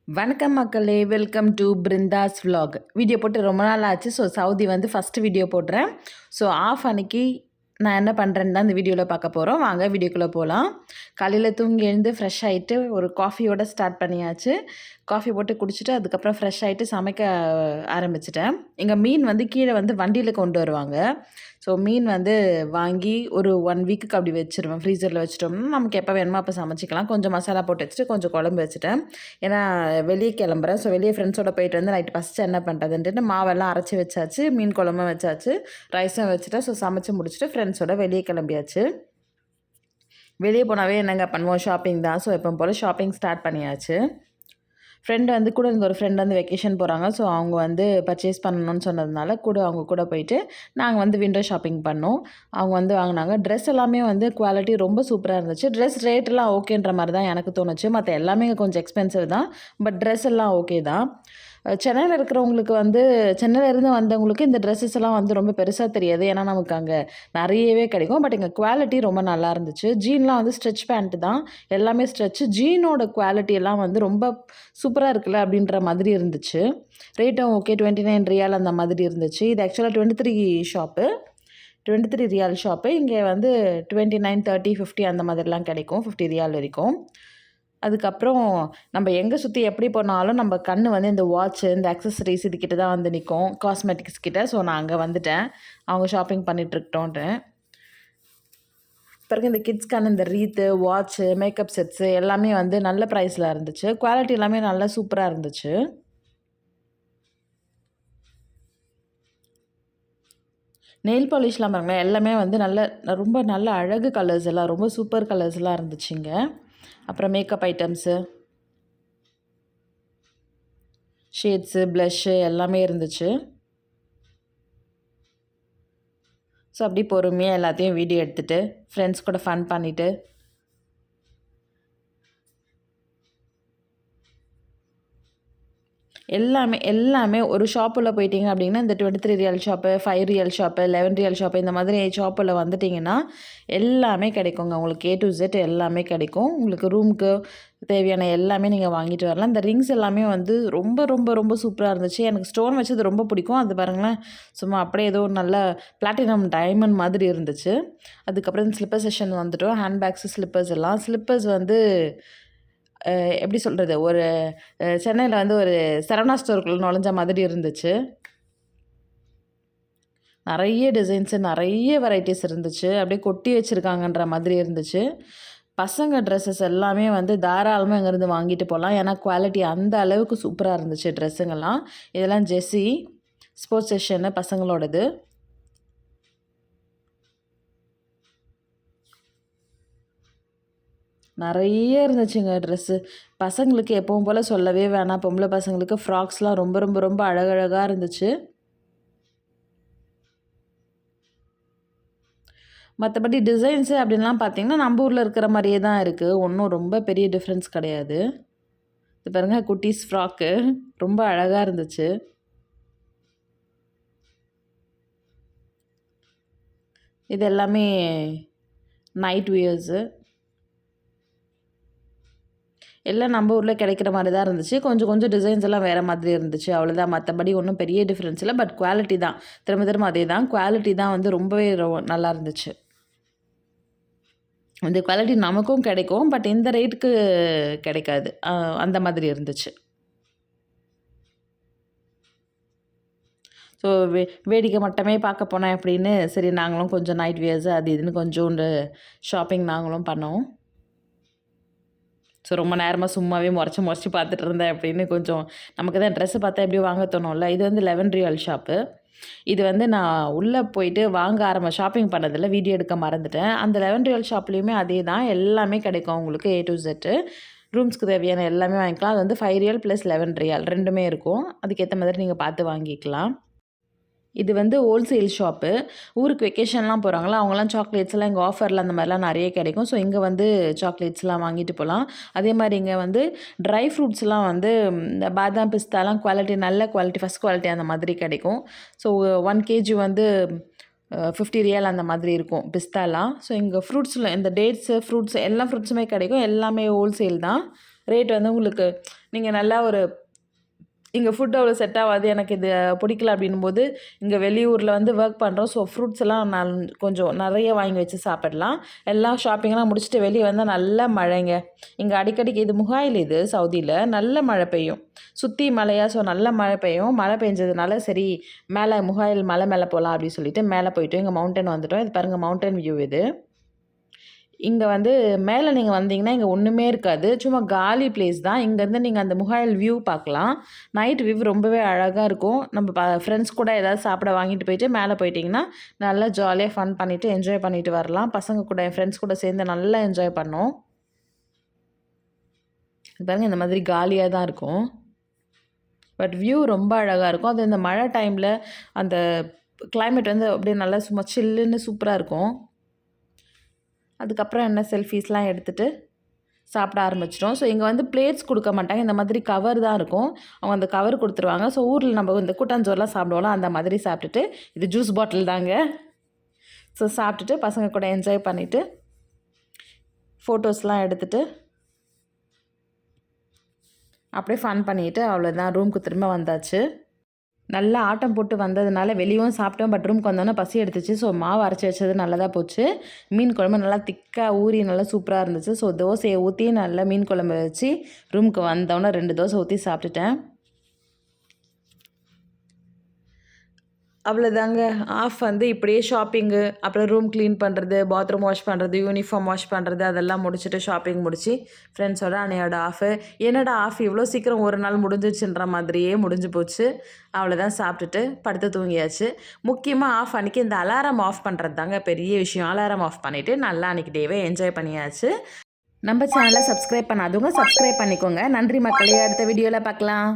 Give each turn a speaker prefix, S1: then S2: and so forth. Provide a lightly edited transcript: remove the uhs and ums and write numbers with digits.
S1: வணக்கம் மக்களே, welcome to Brinda's vlog. Video போட்டு ரொம்ப நாள் ஆச்சு. ஸோ சவுதி வந்து ஃபஸ்ட்டு வீடியோ போடுறேன். ஸோ ஆஃப் அன்னைக்கு நான் என்ன பண்ணுறேன்னு தான் இந்த வீடியோவில் பார்க்க போகிறோம். வாங்க வீடியோக்குள்ளே போகலாம். காலையில் தூங்கி எழுந்து ஃப்ரெஷ் ஆகிட்டு ஒரு காஃபியோட ஸ்டார்ட் பண்ணியாச்சு. காஃபி போட்டு குடிச்சிட்டு அதுக்கப்புறம் ஃப்ரெஷ் ஆகிட்டு சமைக்க ஆரம்பிச்சிட்டேன். எங்கள் மீன் வந்து கீழே வந்து வண்டியில் கொண்டு வருவாங்க. ஸோ மீன் வந்து வாங்கி ஒரு 1 வீக்குக்கு அப்படி வச்சுருவேன். ஃப்ரீசரில் வச்சுட்டோம்னா நமக்கு எப்போ வேணுமோ அப்போ சமைச்சிக்கலாம். கொஞ்சம் மசாலா போட்டு வச்சுட்டு கொஞ்சம் குழம்பு வச்சுட்டேன். ஏன்னா வெளியே கிளம்புறேன். ஸோ வெளியே ஃப்ரெண்ட்ஸோட போயிட்டு வந்து நைட்டு ஃபஸ்ட்டு என்ன பண்ணுறதுன்ட்டு மாவெல்லாம் அரைச்சி வச்சாச்சு. மீன் குழம்பும் வச்சாச்சு. ரைஸும் வச்சுட்டேன். ஸோ சமைச்சு முடிச்சுட்டு ஃப்ரெண்ட்ஸோட வெளியே கிளம்பியாச்சு. வெளியே போனாவே என்னங்க பண்ணுவோம், ஷாப்பிங் தான். ஸோ எப்போ போல் ஷாப்பிங் ஸ்டார்ட் பண்ணியாச்சு. ஃப்ரெண்டு வந்து கூட இருந்த ஒரு ஃப்ரெண்ட் வந்து வெக்கேஷன் போகிறாங்க. ஸோ அவங்க வந்து பர்ச்சேஸ் பண்ணணும்னு சொன்னதுனால அவங்க கூட போயிட்டு நாங்கள் வந்து விண்டோ ஷாப்பிங் பண்ணோம். அவங்க வந்து வாங்கினாங்க. ட்ரெஸ் எல்லாமே வந்து குவாலிட்டி ரொம்ப சூப்பராக இருந்துச்சு. ட்ரெஸ் ரேட்டெல்லாம் ஓகேன்ற மாதிரி தான் எனக்கு தோணுச்சு. மற்ற எல்லாமே கொஞ்சம் எக்ஸ்பென்சிவ் தான். பட் ட்ரெஸ் எல்லாம் ஓகே தான். சென்னையில் இருக்கிறவங்களுக்கு வந்து சென்னையிலேருந்து வந்தவங்களுக்கு இந்த ட்ரெஸ்ஸஸ் எல்லாம் வந்து ரொம்ப பெருசாக தெரியாது. ஏன்னா நமக்கு அங்கே நிறையவே கிடைக்கும். பட் இங்கே குவாலிட்டி ரொம்ப நல்லா இருந்துச்சு. ஜீன்லாம் வந்து ஸ்ட்ரெச் பேண்ட்டு தான். எல்லாமே ஸ்ட்ரெச்சு. ஜீனோட குவாலிட்டி எல்லாம் வந்து ரொம்ப சூப்பராக இருக்குல்ல அப்படின்ற மாதிரி இருந்துச்சு. ரேட்டும் ஓகே, 29 ரியால் அந்த மாதிரி இருந்துச்சு. இது ஆக்சுவலாக 23 ஷாப்பு. 23 ரியால் ஷாப்பு. இங்கே வந்து 29, 30, 50 அந்த மாதிரிலாம் கிடைக்கும். 50 ரியால் வரைக்கும். அதுக்கப்புறம் நம்ம எங்கே சுற்றி எப்படி போனாலும் நம்ம கண் வந்து இந்த வாட்ச்சு, இந்த அக்சசரிஸ் இதுக்கிட்ட தான் வந்து நிற்கும். காஸ்மெட்டிக்ஸ் கிட்ட. ஸோ நான் அங்கே வந்துட்டேன். அவங்க ஷாப்பிங் பண்ணிகிட்ருக்கட்டோன்ட்டு. பிறகு இந்த கிட்ஸ்க்கான இந்த ரீத்து, வாட்ச்சு, மேக்கப் செட்ஸு எல்லாமே வந்து நல்ல ப்ரைஸில் இருந்துச்சு. குவாலிட்டி எல்லாமே நல்லா சூப்பராக இருந்துச்சு. நெயில் பாலிஷ்லாம் பாருங்களேன், எல்லாமே வந்து ரொம்ப நல்ல அழகு கலர்ஸ் எல்லாம் ரொம்ப சூப்பர் கலர்ஸ்லாம் இருந்துச்சுங்க. அப்புறம் மேக்கப் ஐட்டம்ஸு, ஷேட்ஸு, ப்ளஷ்ஷு எல்லாமே இருந்துச்சு. ஸோ அப்படி பொறுமையாக எல்லாத்தையும் வீடியோ எடுத்துகிட்டு ஃப்ரெண்ட்ஸ் கூட ஃபன் பண்ணிவிட்டு எல்லாமே ஒரு ஷாப்பில் போயிட்டீங்க அப்படின்னா இந்த 23 real shop, 5 real shop, 11 real shop இந்த மாதிரி ஷாப்பில் வந்துட்டிங்கன்னா எல்லாமே கிடைக்குங்க. உங்களுக்கு A to Z எல்லாமே கிடைக்கும். உங்களுக்கு ரூமுக்கு தேவையான எல்லாமே நீங்கள் வாங்கிட்டு வரலாம். இந்த ரிங்ஸ் எல்லாமே வந்து ரொம்ப ரொம்ப ரொம்ப சூப்பராக இருந்துச்சு. எனக்கு ஸ்டோன் வச்சது ரொம்ப பிடிக்கும். அது பாருங்களேன், சும்மா அப்படியே ஏதோ நல்ல பிளாட்டினம் டைமண்ட் மாதிரி இருந்துச்சு. அதுக்கப்புறம் ஸ்லிப்பர் செஷன் வந்துட்டோம். ஹேண்ட்பேக்ஸு, ஸ்லிப்பர்ஸ் வந்து எப்படி சொல்கிறது, ஒரு சென்னையில் வந்து ஒரு சரவணா ஸ்டோருக்குள்ள நுழைஞ்ச மாதிரி இருந்துச்சு. நிறைய டிசைன்ஸு, நிறைய வெரைட்டிஸ் இருந்துச்சு. அப்படியே கொட்டி வச்சுருக்காங்கன்ற மாதிரி இருந்துச்சு. பசங்க ட்ரெஸ்ஸஸ் எல்லாமே வந்து தாராளமாக இங்கேருந்து வாங்கிட்டு போகலாம். ஏன்னா குவாலிட்டி அந்த அளவுக்கு சூப்பராக இருந்துச்சு ட்ரெஸ்ஸுங்கெல்லாம். இதெல்லாம் ஜெஸ்ஸி ஸ்போர்ட்ஸ் செஷனு பசங்களோடது. நிறைய இருந்துச்சுங்க ட்ரெஸ்ஸு. பசங்களுக்கு எப்பவும் போல் சொல்லவே வேணாம். பொம்பளை பசங்களுக்கு ஃப்ராக்ஸ்லாம் ரொம்ப ரொம்ப ரொம்ப அழகழகாக இருந்துச்சு. மற்றபடி டிசைன்ஸு அப்படின்லாம் பார்த்தீங்கன்னா நம்ம ஊரில் இருக்கிற மாதிரியே தான் இருக்குது. ஒன்றும் ரொம்ப பெரிய டிஃப்ரென்ஸ் கிடையாது. இது பாருங்க, குட்டீஸ் ஃப்ராக்கு ரொம்ப அழகாக இருந்துச்சு. இது எல்லாமே நைட் வியர்ஸு. எல்லாம் நம்ம ஊரில் கிடைக்கிற மாதிரி தான் இருந்துச்சு. கொஞ்சம் கொஞ்சம் டிசைன்ஸ் எல்லாம் வேறு மாதிரி இருந்துச்சு. அவ்வளோதான். மற்றபடி ஒன்றும் பெரிய டிஃப்ரென்ஸ் இல்லை. பட் குவாலிட்டி தான் திரும்ப திரும்ப அதே தான். குவாலிட்டி தான் வந்து ரொம்பவே நல்லா இருந்துச்சு. இந்த குவாலிட்டி நமக்கும் கிடைக்கும். பட் இந்த ரேட்டுக்கு கிடைக்காது. அந்த மாதிரி இருந்துச்சு. ஸோ வேடிக்கை மட்டுமே பார்க்க போனேன் அப்படின்னு சரி நாங்களும் கொஞ்சம் நைட் வியர்ஸு அது இதுன்னு கொஞ்சோண்டு ஷாப்பிங் நாங்களும் பண்ணோம். ஸோ ரொம்ப நேரமாக சும்மாவே முறைச்சி பார்த்துட்டு இருந்தேன் அப்படின்னு கொஞ்சம் நமக்கு தான் ட்ரெஸ்ஸு பார்த்தா எப்படியும் வாங்க தோணும்ல. இது வந்து 11 ரியல் ஷாப்பு. இது வந்து நான் உள்ளே போயிட்டு ஷாப்பிங் பண்ணதில் வீடியோ எடுக்க மறந்துட்டேன். அந்த 11 ரியல் ஷாப்லேயுமே அதே தான். எல்லாமே கிடைக்கும் உங்களுக்கு A to Z. ரூம்ஸ்க்கு தேவையான எல்லாமே வாங்கிக்கலாம். அது வந்து 5 ரியல் ப்ளஸ் 11 ரியால் ரெண்டுமே இருக்கும். அதுக்கேற்ற மாதிரி நீங்கள் பார்த்து வாங்கிக்கலாம். இது வந்து ஹோல்சேல் ஷாப்பு. ஊருக்கு வெக்கேஷன்லாம் போகிறாங்களா, அவங்கலாம் சாக்லேட்ஸ்லாம் இங்கே ஆஃபரில் அந்த மாதிரிலாம் நிறைய கிடைக்கும். ஸோ இங்கே வந்து சாக்லேட்ஸ்லாம் வாங்கிட்டு போகலாம். அதே மாதிரி இங்கே வந்து ட்ரை ஃப்ரூட்ஸ்லாம் வந்து இந்த பாதாம், பிஸ்தாலாம் நல்ல குவாலிட்டி, ஃபஸ்ட் குவாலிட்டி அந்த மாதிரி கிடைக்கும். ஸோ 1 கேஜி வந்து 50 ரியால் அந்த மாதிரி இருக்கும் பிஸ்தாலாம். ஸோ இங்கே ஃப்ரூட்ஸில் இந்த டேட்ஸு, எல்லா ஃப்ரூட்ஸுமே கிடைக்கும். எல்லாமே ஹோல்சேல் தான். ரேட் வந்து உங்களுக்கு நீங்கள் நல்லா இங்கே ஃபுட் அவ்வளோ செட் ஆகாது, எனக்கு இது பிடிக்கல அப்படின்போது இங்கே வெளியூரில் வந்து ஒர்க் பண்ணுறோம். ஸோ ஃப்ரூட்ஸ் எல்லாம் நான் கொஞ்சம் நிறைய வாங்கி வச்சு சாப்பிடலாம். எல்லாம் ஷாப்பிங்லாம் முடிச்சுட்டு வெளியே வந்தால் நல்ல மழைங்க. இங்கே அடிக்கடிக்கு இது முகாயில், இது சவுதியில் நல்ல மழை பெய்யும், சுற்றி மலையா. ஸோ நல்ல மழை பெய்யும். மழை பெஞ்சதுனால சரி மேலே முகாயில் மலை மேலே போகலாம் அப்படின்னு சொல்லிட்டு மேலே போயிட்டோம். இங்கே மவுண்டன் வந்துட்டோம். இது பாருங்கள் மவுண்டன் வியூ இது. இங்கே வந்து மேலே நீங்கள் வந்தீங்கன்னா இங்கே ஒன்றுமே இருக்காது, சும்மா காலி பிளேஸ் தான். இங்கேருந்து நீங்கள் அந்த முகாயில் வியூ பார்க்கலாம். நைட் வியூ ரொம்பவே அழகாக இருக்கும். நம்ம ஃப்ரெண்ட்ஸ் கூட ஏதாவது சாப்பிட வாங்கிட்டு போயிட்டு மேலே போயிட்டிங்கன்னா நல்லா ஜாலியாக ஃபன் பண்ணிவிட்டு என்ஜாய் பண்ணிவிட்டு வரலாம். பசங்க கூட என் ஃப்ரெண்ட்ஸ் கூட சேர்ந்து நல்லா என்ஜாய் பண்ணோம். பாருங்கள் இந்த மாதிரி காலியாக தான் இருக்கும், பட் வியூ ரொம்ப அழகாக இருக்கும். அது இந்த மழை டைமில் அந்த கிளைமேட் வந்து அப்படியே நல்லா சும்மா சில்லுன்னு சூப்பராக இருக்கும். அதுக்கப்புறம் என்ன செல்ஃபீஸ்லாம் எடுத்துகிட்டு சாப்பிட ஆரம்பிச்சிட்டோம். ஸோ இங்கே வந்து பிளேட்ஸ் கொடுக்க மாட்டாங்க, இந்த மாதிரி கவர் தான் இருக்கும். அவங்க அந்த கவர் கொடுத்துருவாங்க. ஸோ ஊரில் நம்ம இந்த கூட்டாஞ்சோறுலாம் சாப்பிடுவோம்ல, அந்த மாதிரி சாப்பிட்டுட்டு, இது ஜூஸ் பாட்டில் தாங்க. ஸோ சாப்பிட்டுட்டு பசங்க கூட என்ஜாய் பண்ணிவிட்டு ஃபோட்டோஸ்லாம் எடுத்துகிட்டு அப்படியே ஃபன் பண்ணிவிட்டு அவ்வளோதான், ரூமுக்கு திரும்ப வந்தாச்சு. நல்லா ஆட்டம் போட்டு வந்ததுனால வெளியும் சாப்பிட்டோம். பட் ரூமுக்கு வந்தோன்னே பசி எடுத்துச்சு. ஸோ மாவு அரைச்சி வச்சது நல்லதாக போச்சு. மீன் குழம்பு நல்லா திக்காக ஊறி நல்லா சூப்பராக இருந்துச்சு. ஸோ தோசையை ஊற்றி நல்லா மீன் குழம்பு வச்சு ரூமுக்கு வந்தோன்னே 2 தோசை ஊற்றி சாப்பிட்டுட்டேன். அவ்வளோதாங்க. ஆஃப் வந்து இப்படியே ஷாப்பிங்கு, அப்புறம் ரூம் க்ளீன் பண்ணுறது, பாத்ரூம் வாஷ் பண்ணுறது, யூனிஃபார்ம் வாஷ் பண்ணுறது, அதெல்லாம் முடிச்சுட்டு ஷாப்பிங் முடிச்சு ஃப்ரெண்ட்ஸோட அன்னையோட ஆஃபு. என்னடா ஆஃப் இவ்வளோ சீக்கிரம் ஒரு நாள் முடிஞ்சிச்சுன்ற மாதிரியே முடிஞ்சு போச்சு. அவ்வளோதான், சாப்பிட்டுட்டு படுத்து தூங்கியாச்சு. முக்கியமாக ஆஃப் அன்றைக்கி இந்த அலாரம் ஆஃப் பண்ணுறது தாங்க பெரிய விஷயம். அலாரம் ஆஃப் பண்ணிவிட்டு நல்லா அன்றைக்கி டேவே என்ஜாய் பண்ணியாச்சு. நம்ம சேனலை சப்ஸ்கிரைப் பண்ணாதவங்க சப்ஸ்கிரைப் பண்ணிக்கோங்க. நன்றி மக்களே, அடுத்த வீடியோவில் பார்க்கலாம்.